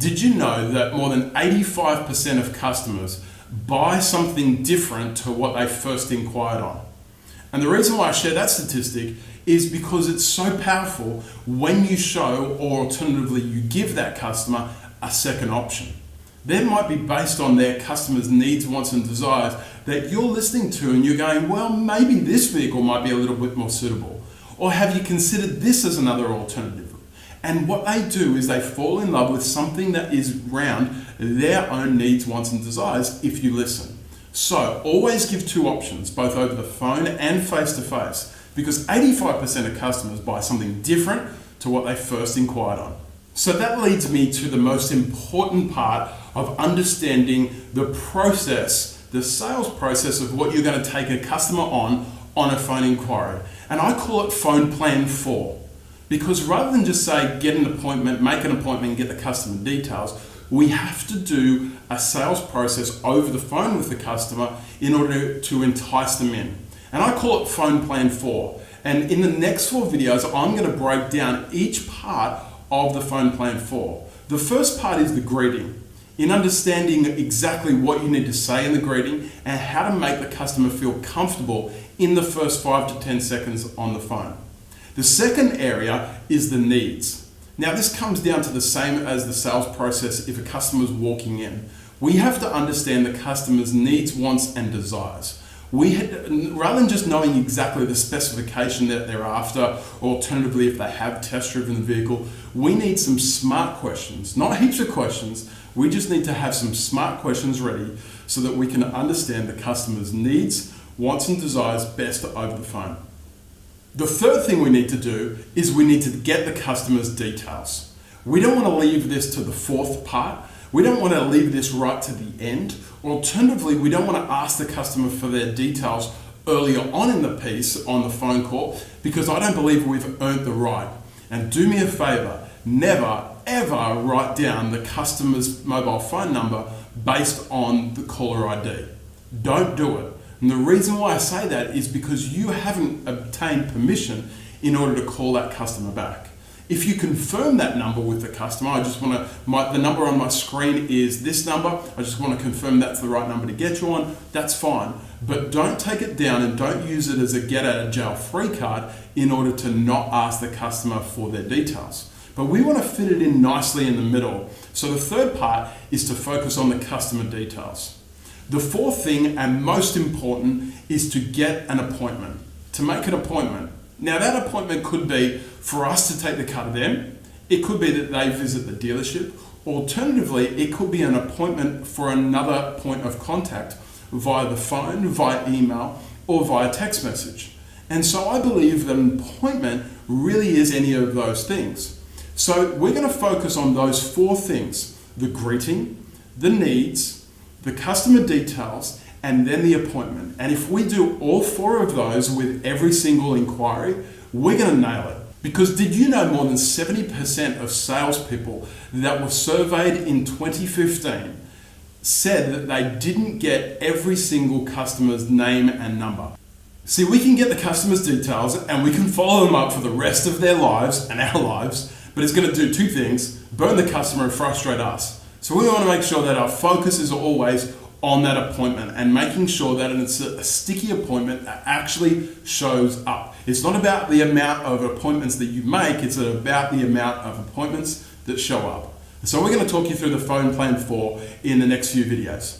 Did you know that more than 85% of customers buy something different to what they first inquired on? And the reason why I share that statistic is because it's so powerful when you show, or alternatively you give that customer a second option. That might be based on their customer's needs, wants and desires that you're listening to, and you're going, well, maybe this vehicle might be a little bit more suitable. Or have you considered this as another alternative? And what they do is they fall in love with something that is around their own needs, wants and desires if you listen. So always give two options, both over the phone and face-to-face, because 85% of customers buy something different to what they first inquired on. So that leads me to the most important part of understanding the process, the sales process of what you're going to take a customer on a phone inquiry. And I call it phone plan 4. Because rather than just say, get an appointment, make an appointment and get the customer details, we have to do a sales process over the phone with the customer in order to entice them in. And I call it phone plan 4. And in the next 4 videos, I'm going to break down each part of the phone plan 4. The first part is the greeting, in understanding exactly what you need to say in the greeting and how to make the customer feel comfortable in the first 5 to 10 seconds on the phone. The second area is the needs. Now this comes down to the same as the sales process if a customer is walking in. We have to understand the customer's needs, wants and desires. Rather than just knowing exactly the specification that they're after, or alternatively if they have test driven the vehicle, we need some smart questions, not heaps of questions. We just need to have some smart questions ready so that we can understand the customer's needs, wants and desires best over the phone. The third thing we need to do is we need to get the customer's details. We don't want to leave this to the fourth part. We don't want to leave this right to the end. Or alternatively, we don't want to ask the customer for their details earlier on in the piece on the phone call, because I don't believe we've earned the right. And do me a favor, never ever write down the customer's mobile phone number based on the caller ID. Don't do it. And the reason why I say that is because you haven't obtained permission in order to call that customer back. If you confirm that number with the customer, I just want to, the number on my screen is this number, I just want to confirm that's the right number to get you on, that's fine. But don't take it down and don't use it as a get out of jail free card in order to not ask the customer for their details. But we want to fit it in nicely in the middle. So the third part is to focus on the customer details. The fourth thing, and most important, is to get an appointment, to make an appointment. Now that appointment could be for us to take the car to them, it could be that they visit the dealership, alternatively it could be an appointment for another point of contact via the phone, via email or via text message. And so I believe that an appointment really is any of those things. So we're going to focus on those 4 things: the greeting, the needs, the customer details, and then the appointment. And if we do all 4 of those with every single inquiry, we're going to nail it. Because did you know more than 70% of salespeople that were surveyed in 2015 said that they didn't get every single customer's name and number? See, we can get the customer's details and we can follow them up for the rest of their lives and our lives, but it's going to do 2 things: burn the customer and frustrate us. So we want to make sure that our focus is always on that appointment and making sure that it's a sticky appointment that actually shows up. It's not about the amount of appointments that you make, it's about the amount of appointments that show up. So we're going to talk you through the phone plan 4 in the next few videos.